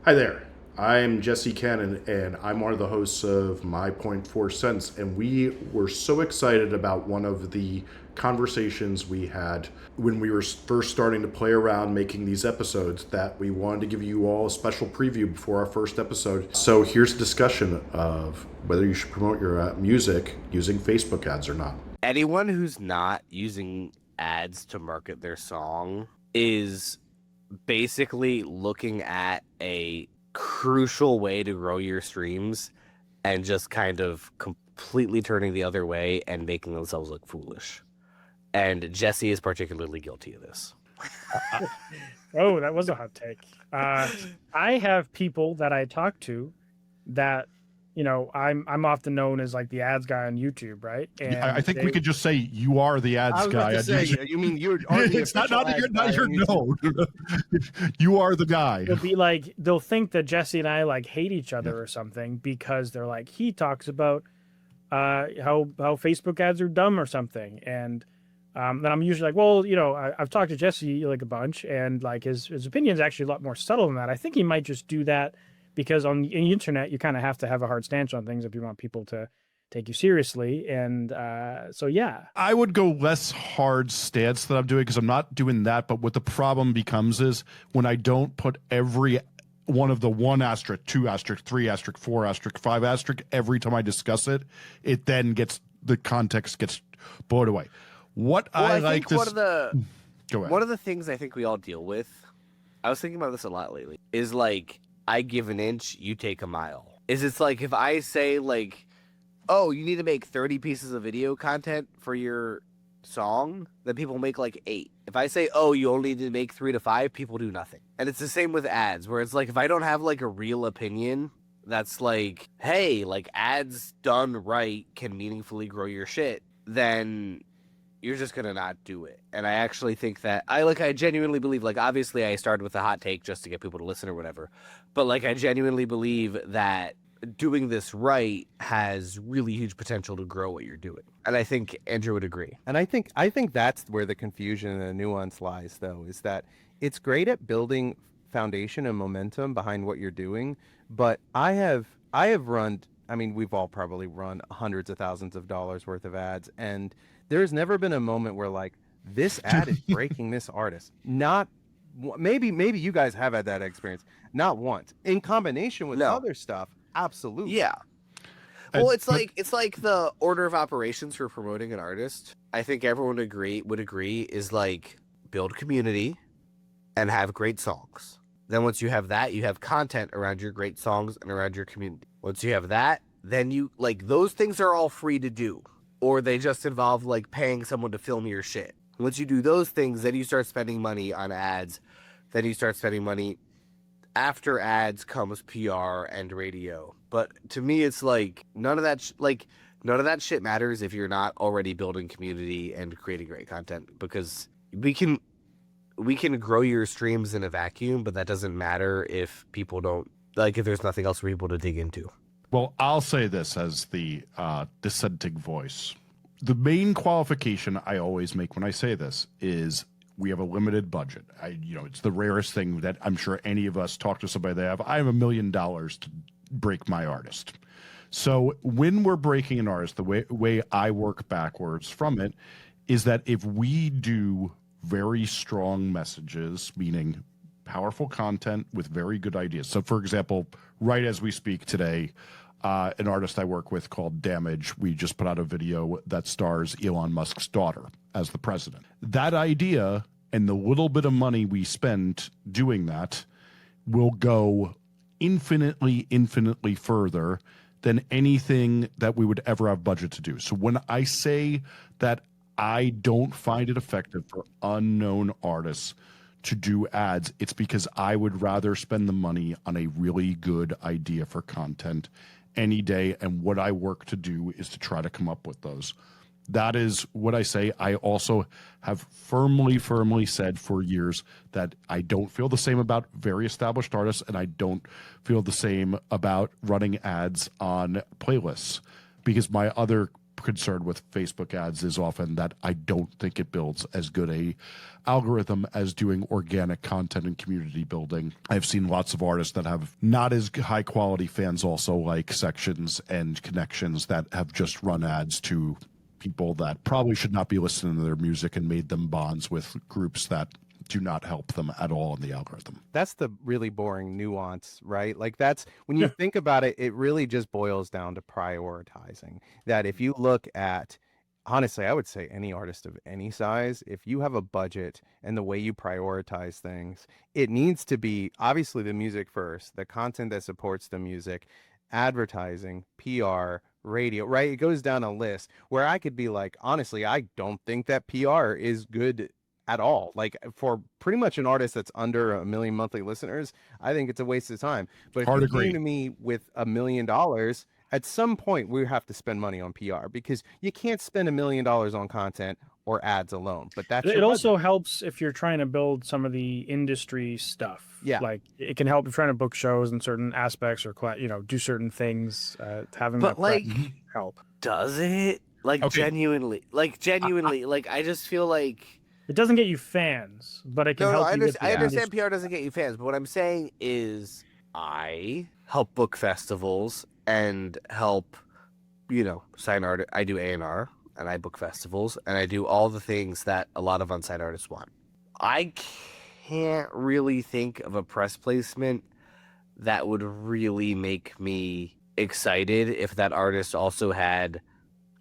Hi there. I'm Jesse Cannon, and I'm one of the hosts of My Point Four Cents. And we were so excited about one of the conversations we had when we were first starting to play around making these episodes that we wanted to give you all a special preview before our first episode. So here's a discussion of whether you should promote your music using Facebook ads or not. Anyone who's not using ads to market their song is basically looking at a crucial way to grow your streams and just kind of completely turning the other way and making themselves look foolish. And Jesse is particularly guilty of this. Oh, that was a hot take. I have people that I talk to that, you know, I'm often known as like the ads guy on YouTube, right? And I think we could just say you are the ads I was guy. about to say, you mean you are the It's not official that ads guy you're on YouTube. no. You are the guy. They'll be like, they'll think that Jesse and I like hate each other or something because they're like, he talks about how Facebook ads are dumb or something, and then I'm usually like, well, you know, I've talked to Jesse like a bunch, and like his opinion is actually a lot more subtle than that. I think he might just do that because on the internet you kind of have to have a hard stance on things if you want people to take you seriously, and so yeah. I would go less hard stance that I'm doing because I'm not doing that. But what the problem becomes is when I don't put every one of the 1 asterisk, 2 asterisk, 3 asterisk, 4 asterisk, 5 asterisk every time I discuss it, it then gets the context gets blown away. What I like think this. Go ahead. one of the things I think we all deal with, I was thinking about this a lot lately, is like, I give an inch, you take a mile. It's like if I say like, oh, you need to make 30 pieces of video content for your song, then people make like 8. If I say, oh, you only need to make 3 to 5, people do nothing. And it's the same with ads, where it's like, if I don't have like a real opinion that's like, hey, like ads done right can meaningfully grow your shit, then you're just gonna not do it. And I actually think that I genuinely believe, like, obviously I started with a hot take just to get people to listen or whatever, but like I genuinely believe that doing this right has really huge potential to grow what you're doing. And I think Andrew would agree. And I think that's where the confusion and the nuance lies, though, is that it's great at building foundation and momentum behind what you're doing, but I have run, I mean, we've all probably run hundreds of thousands of dollars worth of ads, and there's never been a moment where like this ad is breaking this artist. Not maybe you guys have had that experience. Not once. In combination with other stuff, absolutely. Yeah. Well, it's like the order of operations for promoting an artist. I think everyone would agree is like build community and have great songs. Then once you have that, you have content around your great songs and around your community. Once you have that, then you like those things are all free to do, or they just involve like paying someone to film your shit. Once you do those things, then you start spending money on ads. Then you start spending money. After ads comes PR and radio. But to me, it's like none of that shit matters if you're not already building community and creating great content, because we can grow your streams in a vacuum, but that doesn't matter if people don't if there's nothing else for people to dig into. Well, I'll say this as the dissenting voice. The main qualification I always make when I say this is we have a limited budget. It's the rarest thing that I'm sure any of us talk to somebody that I have $1 million to break my artist. So when we're breaking an artist, the way I work backwards from it is that if we do very strong messages, meaning powerful content with very good ideas. So for example, right as we speak today, an artist I work with called Damage, we just put out a video that stars Elon Musk's daughter as the president. That idea and the little bit of money we spend doing that will go infinitely further than anything that we would ever have budget to do. So when I say that I don't find it effective for unknown artists to do ads, it's because I would rather spend the money on a really good idea for content any day, and what I work to do is to try to come up with those. That is what I say. I also have firmly said for years that I don't feel the same about very established artists, and I don't feel the same about running ads on playlists, because my other concern with Facebook ads is often that I don't think it builds as good a algorithm as doing organic content and community building. I've seen lots of artists that have not as high quality fans also like sections and connections that have just run ads to people that probably should not be listening to their music and made them bonds with groups that do not help them at all in the algorithm. That's the really boring nuance, right? Like that's when you think about it, it really just boils down to prioritizing. That if you look at, honestly, I would say any artist of any size, if you have a budget and the way you prioritize things, it needs to be obviously the music first, the content that supports the music, advertising, PR, radio, right? It goes down a list where I could be like, honestly, I don't think that PR is good at all. Like for pretty much an artist that's under 1 million monthly listeners, I think it's a waste of time. But if Hard you agree. came to me with $1 million, at some point we have to spend money on PR because you can't spend $1 million on content or ads alone. But that's It your also budget. helps if you're trying to build some of the industry stuff. Yeah. Like it can help if you're trying to book shows in certain aspects or do certain things. Having But that prep like, help. does it? Like Okay. genuinely, like I just feel like It doesn't get you fans, but it can help I, you. I understand PR doesn't get you fans, but what I'm saying is I help book festivals and help, sign art. I do A&R and I book festivals and I do all the things that a lot of unsigned artists want. I can't really think of a press placement that would really make me excited if that artist also had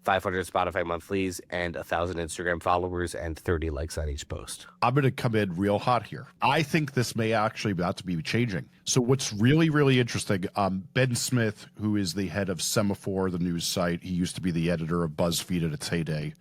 500 Spotify monthlies and 1,000 Instagram followers and 30 likes on each post. I'm going to come in real hot here. I think this may actually be about to be changing. So what's really, really interesting, Ben Smith, who is the head of Semaphore, the news site, he used to be the editor of BuzzFeed at its heyday,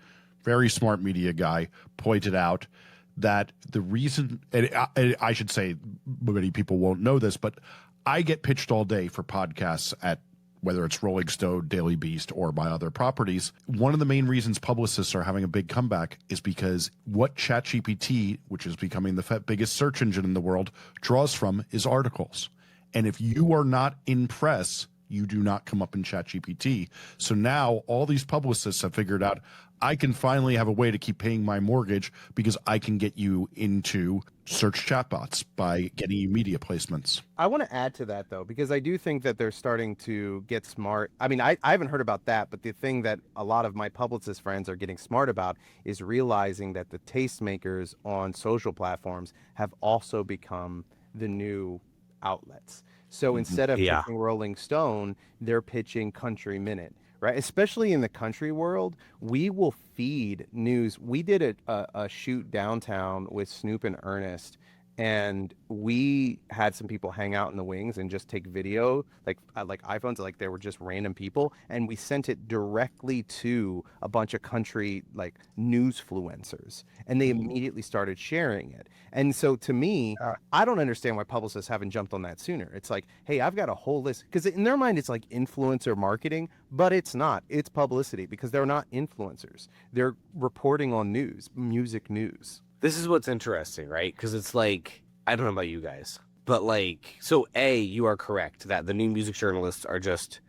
very smart media guy, pointed out that the reason, and I should say many people won't know this, but I get pitched all day for podcasts at whether it's Rolling Stone, Daily Beast, or my other properties. One of the main reasons publicists are having a big comeback is because what ChatGPT, which is becoming the biggest search engine in the world, draws from is articles. And if you are not in press, you do not come up in ChatGPT. So now all these publicists have figured out, I can finally have a way to keep paying my mortgage because I can get you into search chatbots by getting you media placements. I want to add to that though, because I do think that they're starting to get smart. I mean, I haven't heard about that, but the thing that a lot of my publicist friends are getting smart about is realizing that the tastemakers on social platforms have also become the new outlets. So instead of Yeah. pitching Rolling Stone, they're pitching Country Minute, right? Especially in the country world, we will feed news. We did a shoot downtown with Snoop and Ernest, and we had some people hang out in the wings and just take video, like iPhones, like they were just random people, and we sent it directly to a bunch of country like newsfluencers, and they immediately started sharing it. And so to me, I don't understand why publicists haven't jumped on that sooner. It's like, hey, I've got a whole list, because in their mind it's like influencer marketing, but it's not. It's publicity, because they're not influencers. They're reporting on news, music news. This is what's interesting, right? Because it's like, I don't know about you guys, but like, so A, you are correct that the new music journalists are just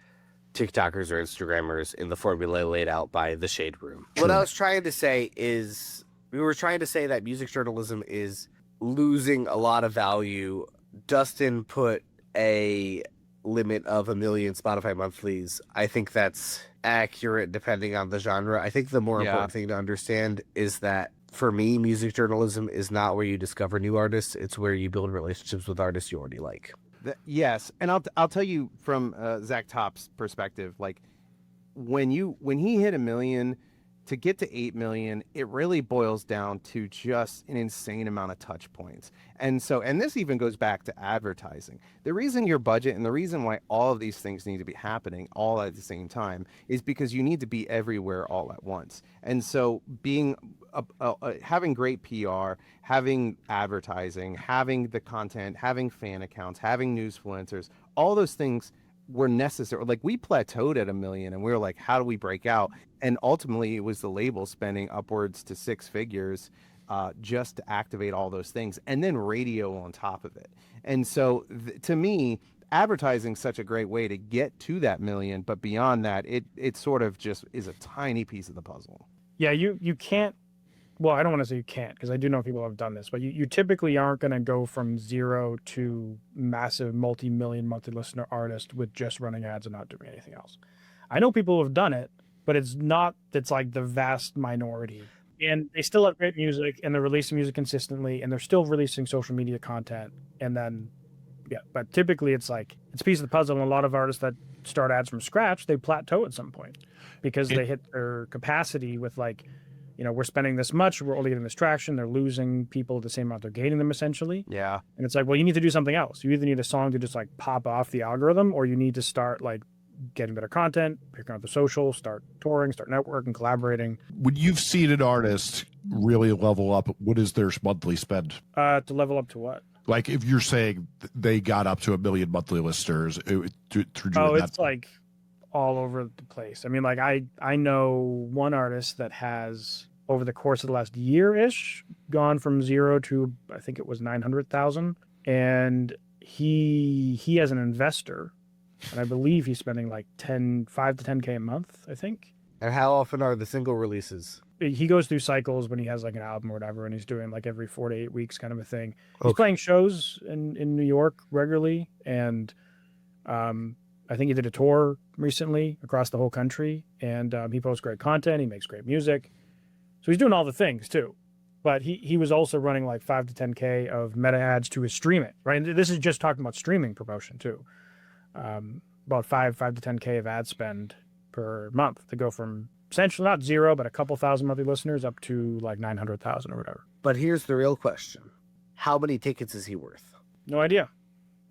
TikTokers or Instagrammers in the formula laid out by the Shade Room. What I was trying to say is, we were trying to say that music journalism is losing a lot of value. Dustin put a limit of 1 million Spotify monthlies. I think that's accurate depending on the genre. I think the more important thing to understand is that for me, music journalism is not where you discover new artists. It's where you build relationships with artists you already like. Yes, and I'll tell you from Zach Top's perspective, like when he hit 1 million, to get to 8 million, it really boils down to just an insane amount of touch points. And this even goes back to advertising. The reason your budget and the reason why all of these things need to be happening all at the same time is because you need to be everywhere all at once. And so having great PR, having advertising, having the content, having fan accounts, having newsfluencers, all those things were necessary. Like we plateaued at 1 million and we were like, how do we break out? And ultimately it was the label spending upwards to 6 figures just to activate all those things, and then radio on top of it. And so to me, advertising's such a great way to get to that million, but beyond that, it sort of just is a tiny piece of the puzzle. Yeah, you can't. Well, I don't want to say you can't, because I do know people have done this, but you typically aren't going to go from zero to massive multi-million monthly listener artist with just running ads and not doing anything else. I know people who have done it, but it's like the vast minority. And they still have great music, and they're releasing music consistently, and they're still releasing social media content. And then, yeah, but typically it's a piece of the puzzle. And a lot of artists that start ads from scratch, they plateau at some point because they hit their capacity with we're spending this much, we're only getting this traction, they're losing people the same amount they're gaining them, essentially. Yeah. And it's well, you need to do something else. You either need a song to just pop off the algorithm, or you need to start getting better content, picking up the social, start touring, start networking, collaborating. When you've seen an artist really level up, what is their monthly spend? To level up to what? Like if you're saying they got up to 1 million monthly listeners through doing it's all over the place. I mean, I know one artist that has, over the course of the last year-ish, gone from 0 to, I think it was 900,000. And he has an investor, and I believe he's spending 5 to 10K a month, I think. And how often are the single releases? He goes through cycles when he has an album or whatever, and he's doing every 4 to 8 weeks kind of a thing. He's playing shows in New York regularly, and I think he did a tour recently across the whole country, and he posts great content. He makes great music. So he's doing all the things too. But he was also running 5 to 10K of meta ads to his stream it, right? And this is just talking about streaming promotion too. About 5 to 10K of ad spend per month to go from essentially not 0, but a couple thousand monthly listeners up to 900,000 or whatever. But here's the real question. How many tickets is he worth? No idea.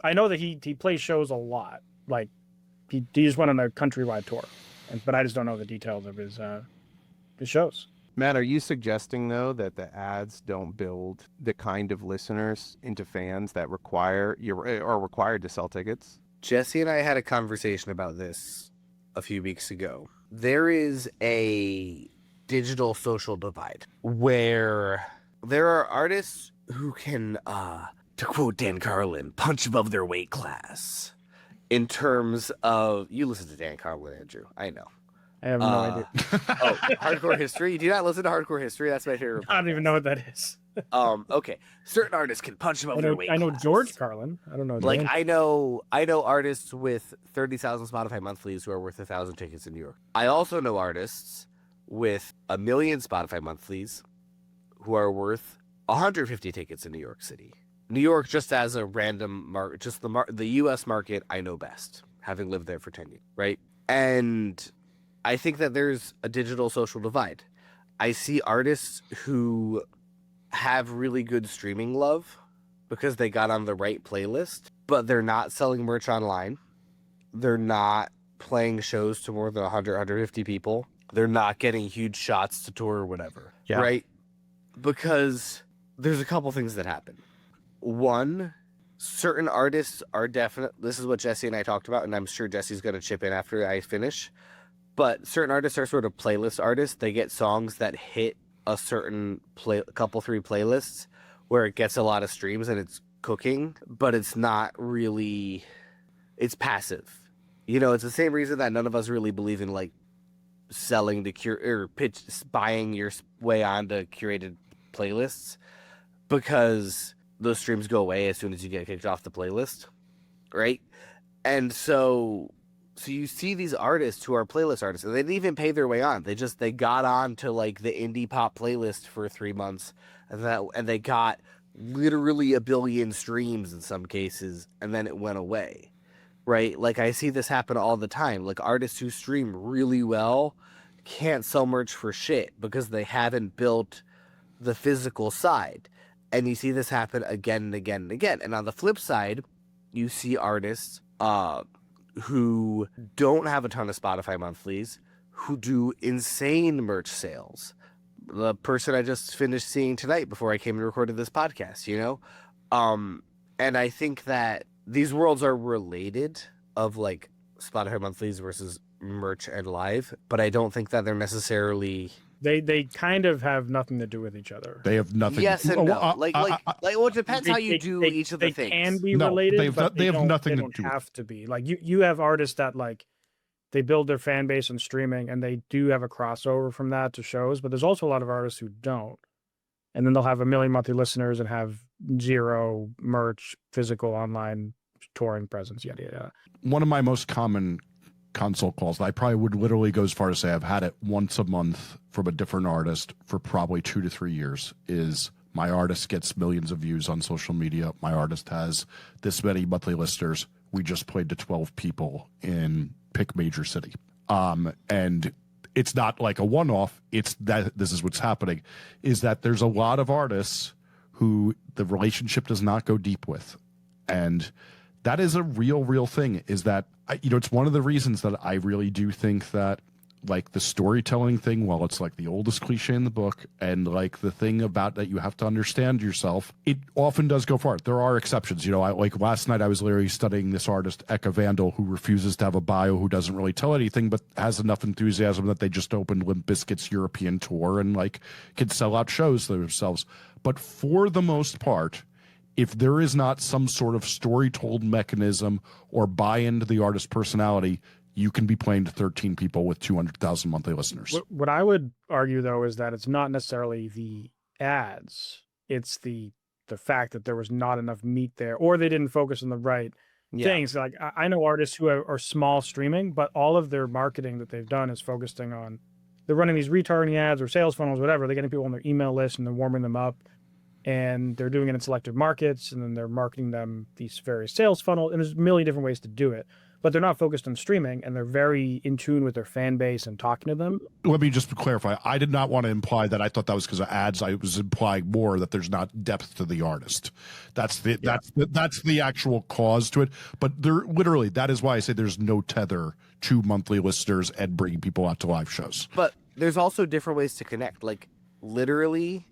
I know that he plays shows a lot. He just went on a countrywide tour, but I just don't know the details of his shows. Matt, are you suggesting, though, that the ads don't build the kind of listeners into fans that are required to sell tickets? Jesse and I had a conversation about this a few weeks ago. There is a digital social divide where there are artists who can, to quote Dan Carlin, punch above their weight class in terms of... You listen to Dan Carlin, Andrew. I know. I have no idea. Hardcore History? You do not listen to Hardcore History? That's my favorite podcast. I don't even know what that is. Okay. Certain artists can punch above their weight class. I know George Carlin. I don't know. Dan. I know artists with 30,000 Spotify monthlies who are worth 1,000 tickets in New York. I also know artists with 1 million Spotify monthlies who are worth 150 tickets in New York City. New York, just as a random market, just the U.S. market, I know best, having lived there for 10 years, right? And I think that there's a digital social divide. I see artists who have really good streaming love because they got on the right playlist, but they're not selling merch online. They're not playing shows to more than 100, 150 people. They're not getting huge shots to tour or whatever, right? Because there's a couple things that happen. One, certain artists are this is what Jesse and I talked about, and I'm sure Jesse's going to chip in after I finish. But certain artists are sort of playlist artists. They get songs that hit a certain couple, 3 playlists where it gets a lot of streams and it's cooking, but it's not really, it's passive. It's the same reason that none of us really believe in selling to buying your way onto curated playlists, because those streams go away as soon as you get kicked off the playlist, right? And so you see these artists who are playlist artists, and they didn't even pay their way on. They got on to the indie pop playlist for 3 months, and they got literally 1 billion streams in some cases, and then it went away, right? I see this happen all the time. Artists who stream really well can't sell merch for shit because they haven't built the physical side. And you see this happen again and again and again. And on the flip side, you see artists who don't have a ton of Spotify monthlies, who do insane merch sales. The person I just finished seeing tonight before I came and recorded this podcast, and I think that these worlds are related, of Spotify monthlies versus merch and live, but I don't think that they're necessarily They kind of have nothing to do with each other. They have nothing. Yes and Oh, no. Well, it depends how you They- do they- each of the they things. can be No, related, but they have nothing they to don't do with have to be. Like you have artists that like they build their fan base on streaming, and they do have a crossover from that to shows. But there's also a lot of artists who don't, and then they'll have 1 million monthly listeners and have 0 merch, physical, online touring presence. Yada yada. One of my most common consult calls, I probably would literally go as far as say I've had it once a month from a different artist for probably 2 to 3 years, is my artist gets millions of views on social media. My artist has this many monthly listeners. We just played to 12 people in pick major city. And it's not like a one-off. It's that this is what's happening, is that there's a lot of artists who the relationship does not go deep with. And that is a real thing, is that, it's one of the reasons that I really do think that, like, the storytelling thing, well, it's like the oldest cliche in the book, and like the thing about that you have to understand yourself, it often does go far. There are exceptions. Like last night I was literally studying this artist, Eka Vandal, who refuses to have a bio, who doesn't really tell anything, but has enough enthusiasm that they just opened Limp Bizkit's European tour and like can sell out shows themselves. But for the most part, if there is not some sort of story told mechanism or buy into the artist's personality, you can be playing to 13 people with 200,000 monthly listeners. What I would argue, though, is that it's not necessarily the ads. It's the fact that there was not enough meat there, or they didn't focus on the right things. Like I know artists who are small streaming, but all of their marketing that they've done is focusing on, they're running these retargeting ads or sales funnels, whatever. They're getting people on their email list and they're warming them up. And they're doing it in selective markets, and then they're marketing them these various sales funnels. And there's a million different ways to do it, but they're not focused on streaming, and they're very in tune with their fan base and talking to them. Let me just clarify. I did not want to imply that I thought that was because of ads. I was implying more that there's not depth to the artist. That's the actual cause to it. But there literally, that is why I say there's no tether to monthly listeners and bringing people out to live shows. But there's also different ways to connect. Like literally,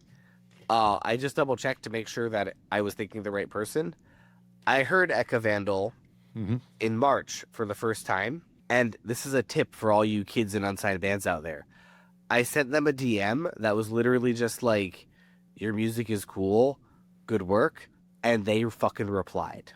I just double checked to make sure that I was thinking the right person. I heard Eka Vandal in March for the first time, and this is a tip for all you kids in unsigned bands out there. I sent them a DM that was literally just like, "Your music is cool, good work," and they fucking replied.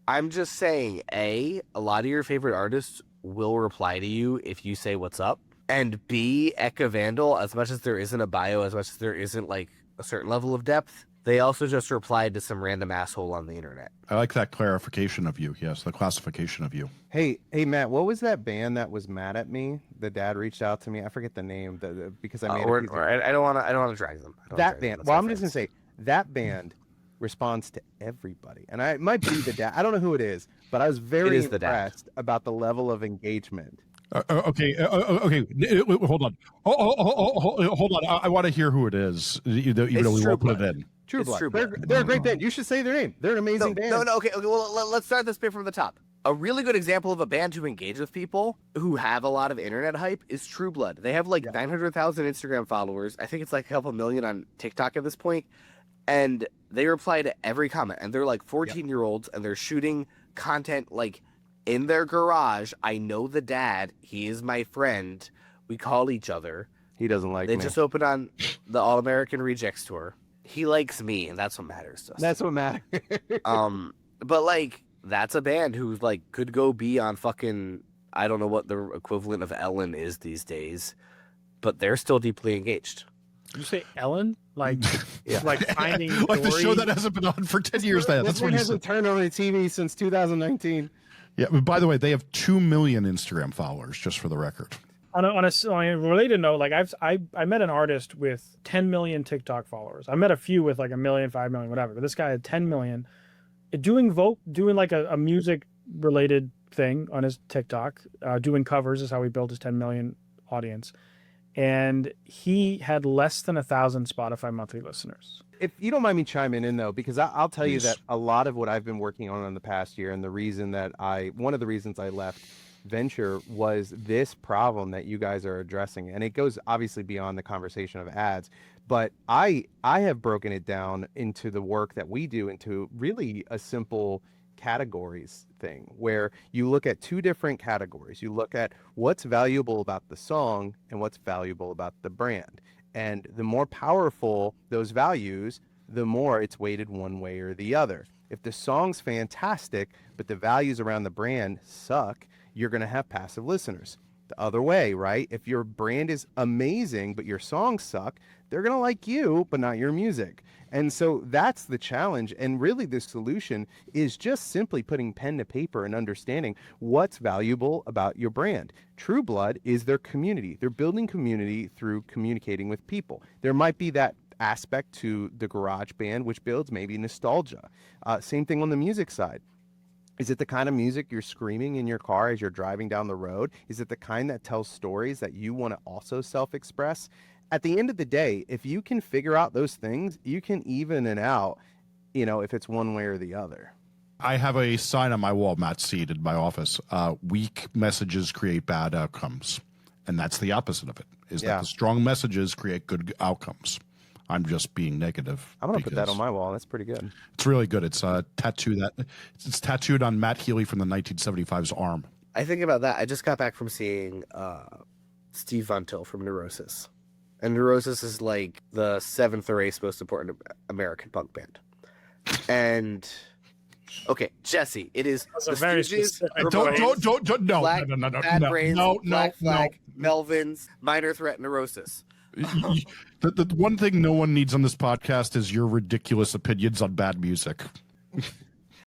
I'm just saying, a lot of your favorite artists will reply to you if you say what's up. And B, Eka Vandal, as much as there isn't a bio, as much as there isn't like a certain level of depth, they also just replied to some random asshole on the internet. I like that clarification of you. Yes, the classification of you. Hey, Matt, what was that band that was mad at me? The dad reached out to me. I forget the name because I made I don't want to drag them. That band. Well, I'm just gonna say that band responds to everybody, and it might be the dad. I don't know who it is, but I was very impressed about the level of engagement. Okay. Hold on. Hold on. I want to hear who it is. Even though we won't put it in. True Blood. They're a great band. You should say their name. They're an amazing band. No. Okay. Well, let's start this bit from the top. A really good example of a band who engage with people who have a lot of internet hype is True Blood. They have like 900,000 Instagram followers. I think it's like a couple million on TikTok at this point. And they reply to every comment. And they're like 14-year-olds, and they're shooting content like in their garage. I know the dad. He is my friend. We call each other. He doesn't like me. They just opened on the All American Rejects tour. He likes me, and that's what matters to us. That's what matters. But like, that's a band who's like could go be on fucking, I don't know what the equivalent of Ellen is these days, but they're still deeply engaged. Did you say Ellen? Like, like finding like the show that hasn't been on for 10 years. That's what he hasn't turned on the TV since 2019. Yeah, but by the way, they have 2 million Instagram followers, just for the record. On a related note, like I met an artist with 10 million TikTok followers. I met a few with like 1 million, 5 million, whatever. But this guy had 10 million, doing like a music related thing on his TikTok, doing covers is how he built his 10 million audience. And he had less than 1,000 Spotify monthly listeners. If you don't mind me chiming in though, because I'll tell you that a lot of what I've been working on in the past year, and the reason that one of the reasons I left Venture was this problem that you guys are addressing, and it goes obviously beyond the conversation of ads, but I have broken it down into the work that we do into really a simple categories thing where you look at two different categories. You look at what's valuable about the song and what's valuable about the brand. And the more powerful those values, the more it's weighted one way or the other. If the song's fantastic, but the values around the brand suck, you're going to have passive listeners. The other way, right? If your brand is amazing, but your songs suck, they're going to like you, but not your music. And so that's the challenge. And really the solution is just simply putting pen to paper and understanding what's valuable about your brand. True Blood is their community. They're building community through communicating with people. There might be that aspect to the garage band, which builds maybe nostalgia. Same thing on the music side. Is it the kind of music you're screaming in your car as you're driving down the road? Is it the kind that tells stories that you want to also self-express? At the end of the day, if you can figure out those things, you can even it out, if it's one way or the other. I have a sign on my wall, Matt Seed, in my office. Weak messages create bad outcomes. And that's the opposite of it, is that the strong messages create good outcomes. I'm just being negative. I'm going to put that on my wall. That's pretty good. It's really good. It's it's tattooed on Matt Healy from the 1975's arm. I think about that. I just got back from seeing Steve Von Till from Neurosis. And Neurosis is like the 7th or 8th most important American punk band. And okay, Jesse, it is That's the a very Stooges, specific Ramones, No, Black, no, Bad Brains, Black no. Flag, Melvins, Minor Threat, Neurosis. The one thing no one needs on this podcast is your ridiculous opinions on bad music.